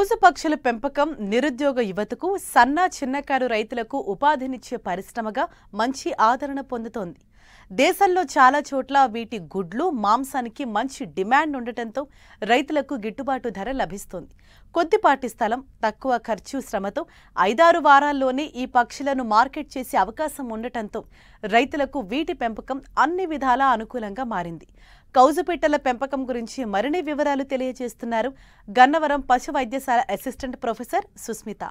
కౌజు పక్షుల పెంపకం నిరుద్యోగ యువతకు సన్న చిన్నకారు రైతులకు ఉపాధినిచ్చే పరిశ్రమగా మంచి ఆదరణ పొందుతోంది. దేశంలో చాలా చోట్ల వీటి గుడ్లు మాంసానికి మంచి డిమాండ్ ఉండటంతో రైతులకు గిట్టుబాటు ధర లభిస్తోంది. కొద్దిపాటి స్థలం, తక్కువ ఖర్చు, శ్రమతో 5-6 వారాల్లోనే ఈ పక్షులను మార్కెట్ చేసే అవకాశం ఉండటంతో రైతులకు వీటి పెంపకం అన్ని విధాలా అనుకూలంగా మారింది. కౌజుపిట్టల పెంపకం గురించి మరిన్ని వివరాలు తెలియజేస్తున్నారు గన్నవరం పశు వైద్యశాల అసిస్టెంట్ ప్రొఫెసర్ సుస్మిత.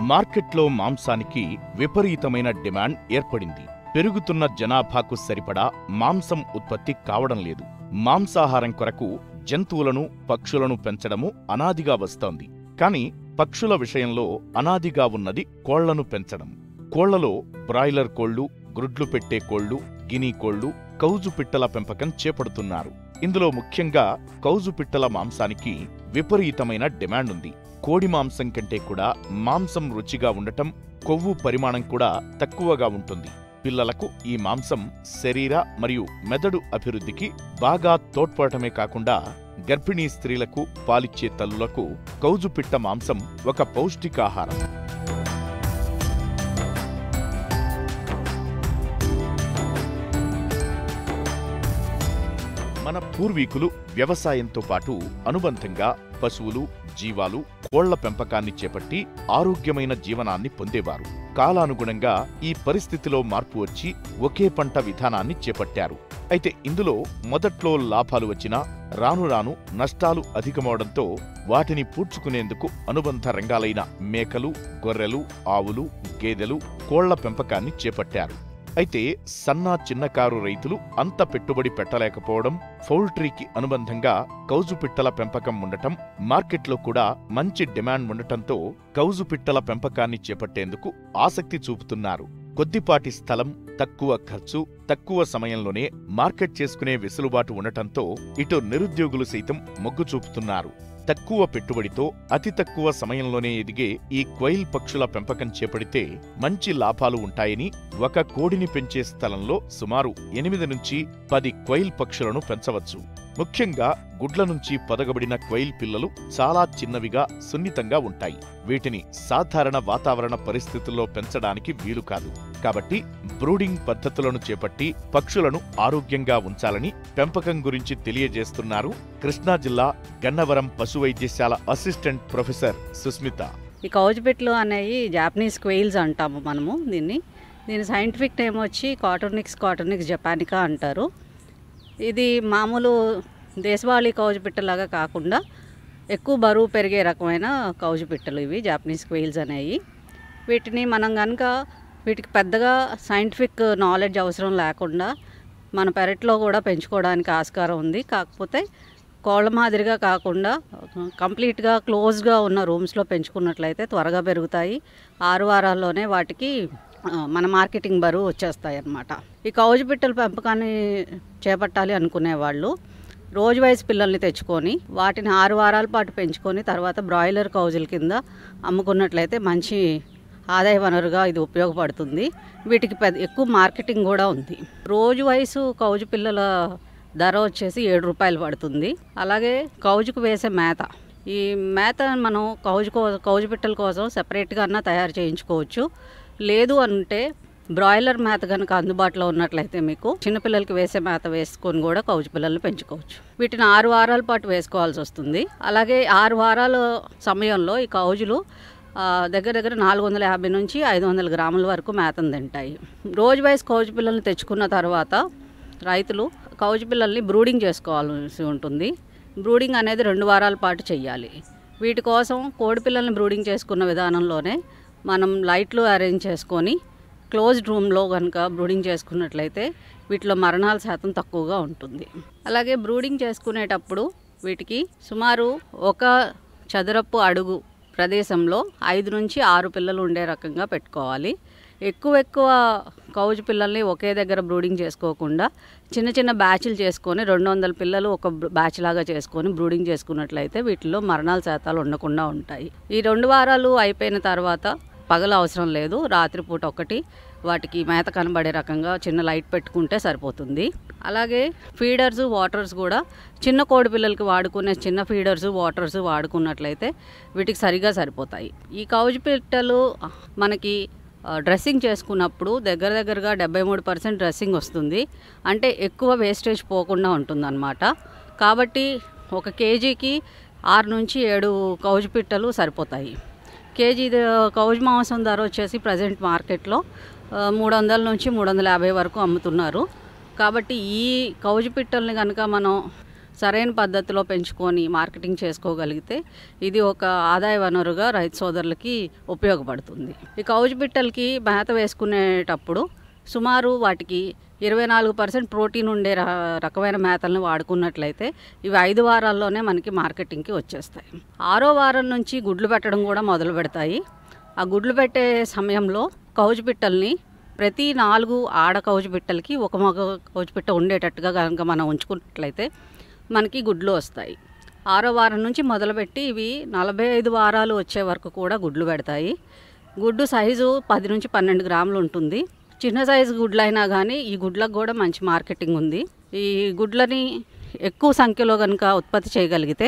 మార్కెట్లో మాంసానికి విపరీతమైన డిమాండ్ ఏర్పడింది. పెరుగుతున్న జనాభాకు సరిపడా మాంసం ఉత్పత్తి కావడం లేదు. మాంసాహారం కొరకు జంతువులను, పక్షులను పెంచడము అనాదిగా వస్తోంది. కాని పక్షుల విషయంలో అనాదిగా ఉన్నది కోళ్లను పెంచడం. కోళ్లలో బ్రాయిలర్ కోళ్లు, గ్రుడ్లు పెట్టే కోళ్లు, గినీ కోళ్లు, కౌజు పిట్టల పెంపకం చేపడుతున్నారు. ఇందులో ముఖ్యంగా కౌజు పిట్టల మాంసానికి విపరీతమైన డిమాండ్ ఉంది. కోడి మాంసం కంటే కూడా మాంసం రుచిగా ఉండటం, కొవ్వు పరిమాణం కూడా తక్కువగా ఉంటుంది. పిల్లలకు ఈ మాంసం శరీర మరియు మెదడు అభివృద్ధికి బాగా తోడ్పడటమే కాకుండా గర్భిణీ స్త్రీలకు, పాలిచ్చే తల్లులకు కౌజుపిట్ట మాంసం ఒక పౌష్టికాహారం. మన పూర్వీకులు వ్యవసాయంతో పాటు అనుబంధంగా పశువులు, జీవాలు, కోళ్ల పెంపకాన్ని చేపట్టి ఆరోగ్యమైన జీవనాన్ని పొందేవారు. కాలానుగుణంగా ఈ పరిస్థితిలో మార్పు వచ్చి ఒకే పంట విధానాన్ని చేపట్టారు. అయితే ఇందులో మొదట్లో లాభాలు వచ్చినా రాను రాను నష్టాలు అధికమవడంతో వాటిని పూడ్చుకునేందుకు అనుబంధ రంగాలైన మేకలు, గొర్రెలు, ఆవులు, గేదెలు, కోళ్ల పెంపకాన్ని చేపట్టారు. అయితే సన్నా చిన్నకారు రైతులు అంత పెట్టుబడి పెట్టలేకపోవడం, పౌల్ట్రీకి అనుబంధంగా కౌజుపిట్టల పెంపకం ఉండటం, మార్కెట్లో కూడా మంచి డిమాండ్ ఉండటంతో కౌజుపిట్టల పెంపకాన్ని చేపట్టేందుకు ఆసక్తి చూపుతున్నారు. కొద్దిపాటి స్థలం, తక్కువ ఖర్చు, తక్కువ సమయంలోనే మార్కెట్ చేసుకునే వెసులుబాటు ఉండటంతో ఇటు నిరుద్యోగులు సైతం మొగ్గు చూపుతున్నారు. తక్కువ పెట్టుబడితో అతి తక్కువ సమయంలోనే ఎదిగే ఈ క్వైల్ పక్షుల పెంపకం చేపడితే మంచి లాభాలు ఉంటాయని ఒక కోడిని పెంచే స్థలంలో సుమారు 8 నుంచి 10 క్వైల్ పక్షులను పెంచవచ్చు. ముఖ్యంగా గుడ్ల నుంచి పొదగబడిన క్వైల్ పిల్లలు చాలా చిన్నవిగా, సున్నితంగా ఉంటాయి. వీటిని సాధారణ వాతావరణ పరిస్థితుల్లో పెంచడానికి వీలు కాదు. కాబట్టి బ్రూడింగ్ పద్ధతులను చేపట్టి పక్షులను ఆరోగ్యంగా ఉంచాలని పెంపకం గురించి తెలియజేస్తున్నారు కృష్ణా జిల్లా గన్నవరం పశు వైద్యశాల అసిస్టెంట్ ప్రొఫెసర్ సుస్మిత. ఈ కౌజుపిట్టలు అనేవి జాపనీస్ క్వెయిల్స్ అంటాము మనము. దీని సైంటిఫిక్ నేమ్ వచ్చి కాటర్నిక్స్ జపానికా అంటారు. ఇది మామూలు దేశవాళీ కౌజుపిట్టలాగా కాకుండా ఎక్కువ బరువు పెరిగే రకమైన కౌజుపిట్టలు ఇవి జాపనీస్ క్వెయిల్స్ అనేవి. వీటిని మనం కనుక వీటికి పెద్దగా సైంటిఫిక్ నాలెడ్జ్ అవసరం లేకుండా మన పెరట్లో కూడా పెంచుకోవడానికి ఆస్కారం ఉంది. కాకపోతే కోళ్ళ మాదిరిగా కాకుండా కంప్లీట్గా క్లోజ్గా ఉన్న రూమ్స్లో పెంచుకున్నట్లయితే త్వరగా పెరుగుతాయి. 6 వారాల్లోనే వాటికి మన మార్కెటింగ్ బరువు వచ్చేస్తాయి అన్నమాట. ఈ కౌజుపిట్టల పెంపకాన్ని చేపట్టాలి అనుకునేవాళ్ళు రోజు వైజ్ పిల్లల్ని తెచ్చుకొని వాటిని 6 వారాల పాటు పెంచుకొని తర్వాత బ్రాయిలర్ కౌజుల కింద అమ్ముకున్నట్లయితే మంచి ఆదాయ వనరుగా ఇది ఉపయోగపడుతుంది. వీటికి ఎక్కువ మార్కెటింగ్ కూడా ఉంది. రోజు వయసు కౌజు పిల్లల ధర వచ్చేసి 7 రూపాయలు పడుతుంది. అలాగే కౌజుకు వేసే మేత, ఈ మేత మనం కౌజు పిట్టల కోసం సెపరేట్గా అన్నా తయారు చేయించుకోవచ్చు. లేదు అంటే బ్రాయిలర్ మేత కనుక అందుబాటులో ఉన్నట్లయితే మీకు చిన్నపిల్లలకి వేసే మేత వేసుకొని కూడా కౌజు పిల్లల్ని పెంచుకోవచ్చు. వీటిని 6 వారాల పాటు వేసుకోవాల్సి వస్తుంది. అలాగే 6 వారాల సమయంలో ఈ కౌజులు దగ్గర 450 నుంచి 500 గ్రాముల వరకు మేతను తింటాయి. రోజు వైజ్ కౌజు పిల్లల్ని తెచ్చుకున్న తర్వాత రైతులు కౌజు పిల్లల్ని బ్రూడింగ్ చేసుకోవాల్సి ఉంటుంది. బ్రూడింగ్ అనేది 2 వారాల పాటు చెయ్యాలి. వీటి కోసం కోడి పిల్లల్ని బ్రూడింగ్ చేసుకున్న విధానంలోనే మనం లైట్లు అరేంజ్ చేసుకొని క్లోజ్డ్ రూమ్లో కనుక బ్రూడింగ్ చేసుకున్నట్లయితే వీటిలో మరణాల శాతం తక్కువగా ఉంటుంది. అలాగే బ్రూడింగ్ చేసుకునేటప్పుడు వీటికి సుమారు 1 చదరపు అడుగు ప్రదేశంలో 5 నుంచి 6 పిల్లలు ఉండే రకంగా పెట్టుకోవాలి. ఎక్కువ కౌజు పిల్లల్ని ఒకే దగ్గర బ్రూడింగ్ చేసుకోకుండా చిన్న బ్యాచ్లు చేసుకొని 200 పిల్లలు ఒక బ్యాచ్ లాగా చేసుకొని బ్రూడింగ్ చేసుకున్నట్లయితే వీటిలో మరణాల శాతాలు ఉండకుండా ఉంటాయి. ఈ 2 వారాలు అయిపోయిన తర్వాత పగలు అవసరం లేదు, రాత్రిపూట ఒకటి వాటికి మేత కనబడే రకంగా చిన్న లైట్ పెట్టుకుంటే సరిపోతుంది. అలాగే ఫీడర్స్ వాటర్స్ కూడా చిన్న కోడి పిల్లలకి వాడుకునే చిన్న ఫీడర్స్ వాటర్స్ వాడుకున్నట్లయితే వీటికి సరిగా సరిపోతాయి. ఈ కౌజు పిట్టలు మనకి డ్రెస్సింగ్ చేసుకున్నప్పుడు దగ్గరగా 73% డ్రెస్సింగ్ వస్తుంది. అంటే ఎక్కువ వేస్టేజ్ పోకుండా ఉంటుందన్నమాట. కాబట్టి 1 కేజీకి 6 నుంచి 7 కౌజు పిట్టలు సరిపోతాయి. కేజీ కౌజు మాంసం ధర వచ్చేసి ప్రజెంట్ మార్కెట్లో 300 నుంచి 350 వరకు అమ్ముతున్నారు. కాబట్టి ఈ కౌజు పిట్టల్ని కనుక మనం సరైన పద్ధతిలో పెంచుకొని మార్కెటింగ్ చేసుకోగలిగితే ఇది ఒక ఆదాయ వనరుగా రైతు సోదరులకి ఉపయోగపడుతుంది. ఈ కౌజు పిట్టలకి మేత వేసుకునేటప్పుడు సుమారు వాటికి 24% ప్రోటీన్ ఉండే రకమైన మేతలను వాడుకున్నట్లయితే ఇవి 5 వారాల్లోనే మనకి మార్కెటింగ్కి వచ్చేస్తాయి. 6వ వారం నుంచి గుడ్లు పెట్టడం కూడా మొదలు పెడతాయి. ఆ గుడ్లు పెట్టే సమయంలో కౌజు పిట్టల్ని ప్రతి 4 ఆడ కౌజు పిట్టలకి 1 మగ కౌజు పిట్ట ఉండేటట్టుగా కనుక మనం ఉంచుకున్నట్లయితే మనకి గుడ్లు వస్తాయి. 6వ వారం నుంచి మొదలుపెట్టి ఇవి 45 వారాలు వచ్చే వరకు కూడా గుడ్లు పెడతాయి. గుడ్డు సైజు 10 నుంచి 12 గ్రాములు ఉంటుంది. చిన్న సైజు గుడ్లైనా కానీ ఈ గుడ్లకు కూడా మంచి మార్కెటింగ్ ఉంది. ఈ గుడ్లని ఎక్కువ సంఖ్యలో కనుక ఉత్పత్తి చేయగలిగితే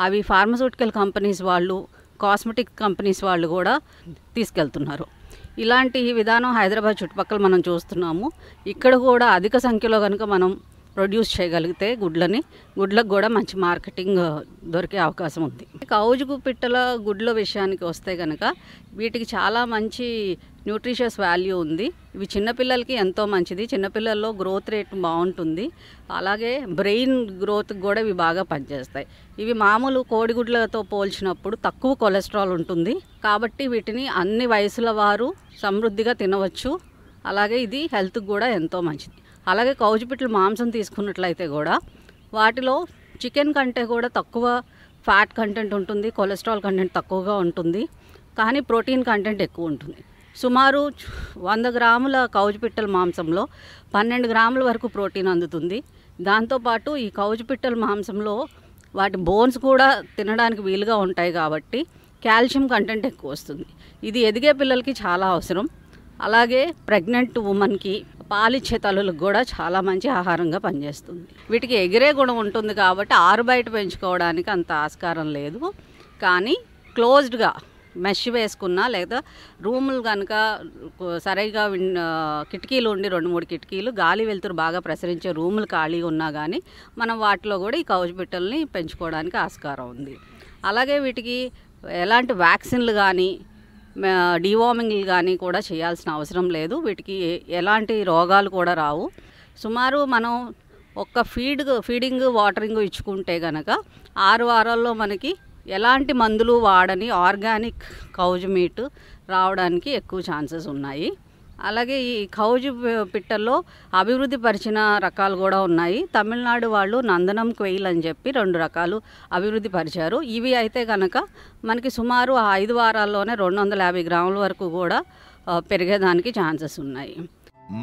అవి ఫార్మస్యూటికల్ కంపెనీస్ వాళ్ళు, కాస్మెటిక్ కంపెనీస్ వాళ్ళు కూడా తీసుకెళ్తున్నారు. ఇలాంటి విధానం హైదరాబాద్ చుట్టుపక్కల మనం చూస్తున్నాము. ఇక్కడ కూడా అధిక సంఖ్యలో కనుక మనం ప్రొడ్యూస్ చేయగలిగితే గుడ్లకు కూడా మంచి మార్కెటింగ్ దొరికే అవకాశం ఉంది. కౌజు పిట్టల గుడ్ల విషయానికి వస్తే కనుక వీటికి చాలా మంచి న్యూట్రిషియస్ వాల్యూ ఉంది. ఇవి చిన్నపిల్లలకి ఎంతో మంచిది. చిన్నపిల్లల్లో గ్రోత్ రేట్ బాగుంటుంది. అలాగే బ్రెయిన్ గ్రోత్కి కూడా ఇవి బాగా పనిచేస్తాయి. ఇవి మామూలు కోడిగుడ్లతో పోల్చినప్పుడు తక్కువ కొలెస్ట్రాల్ ఉంటుంది. కాబట్టి వీటిని అన్ని వయసుల వారు సమృద్ధిగా తినవచ్చు. అలాగే ఇది హెల్త్కి కూడా ఎంతో మంచిది. అలాగే కౌజు పిట్టల మాంసం తీసుకున్నట్లయితే కూడా వాటిలో చికెన్ కంటే కూడా తక్కువ ఫ్యాట్ కంటెంట్ ఉంటుంది, కొలెస్ట్రాల్ కంటెంట్ తక్కువగా ఉంటుంది, కానీ ప్రోటీన్ కంటెంట్ ఎక్కువ ఉంటుంది. సుమారు 100 గ్రాముల కౌజు పిట్టల మాంసంలో 12 గ్రాముల వరకు ప్రోటీన్ అందుతుంది. దాంతోపాటు ఈ కౌజు పిట్టల మాంసంలో వాటి బోన్స్ కూడా తినడానికి వీలుగా ఉంటాయి కాబట్టి కాల్షియం కంటెంట్ ఎక్కువ వస్తుంది. ఇది ఎదిగే పిల్లలకి చాలా అవసరం. అలాగే ప్రెగ్నెంట్ ఉమెన్కి, పాలిచ్చే తల్లులకు కూడా చాలా మంచి ఆహారంగా పనిచేస్తుంది. వీటికి ఎగిరే గుణం ఉంటుంది కాబట్టి ఆరుబయట పెంచుకోవడానికి అంత ఆస్కారం లేదు. కానీ క్లోజ్డ్గా మెష్ వేసుకున్నా లేదా రూములు కనుక సరిగా కిటికీలు ఉండి 2-3 కిటికీలు గాలి వెలుతురు బాగా ప్రసరించే రూములు ఖాళీగా ఉన్నా కానీ మనం వాటిలో కూడా ఈ కౌజు పిట్టల్ని పెంచుకోవడానికి ఆస్కారం ఉంది. అలాగే వీటికి ఎలాంటి వ్యాక్సిన్లు కానీ డీవార్మింగ్లు కానీ కూడా చేయాల్సిన అవసరం లేదు. వీటికి ఎలాంటి రోగాలు కూడా రావు. సుమారు మనం ఒక్క ఫీడింగ్ వాటరింగ్ ఇచ్చుకుంటే కనుక 6 వారాల్లో మనకి ఎలాంటి మందులు వాడని ఆర్గానిక్ కౌజు మీట్ రావడానికి ఎక్కువ ఛాన్సెస్ ఉన్నాయి. అలాగే ఈ కౌజు పిట్టల్లో అభివృద్ధి పరిచిన రకాలు కూడా ఉన్నాయి. తమిళనాడు వాళ్ళు నందనం క్వెయిల్ అని చెప్పి 2 రకాలు అభివృద్ధి పరిచారు. ఇవి అయితే కనుక మనకి సుమారు 5 వారాల్లోనే 250 గ్రాముల వరకు కూడా పెరిగేదానికి ఛాన్సెస్ ఉన్నాయి.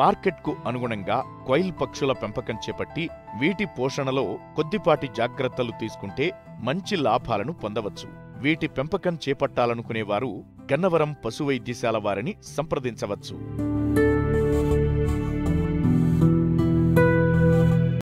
మార్కెట్కు అనుగుణంగా క్వైల్ పక్షుల పెంపకం చేపట్టి వీటి పోషణలో కొద్దిపాటి జాగ్రత్తలు తీసుకుంటే మంచి లాభాలను పొందవచ్చు. వీటి పెంపకం చేపట్టాలనుకునేవారు గన్నవరం పశు వైద్యశాల వారిని సంప్రదించవచ్చు.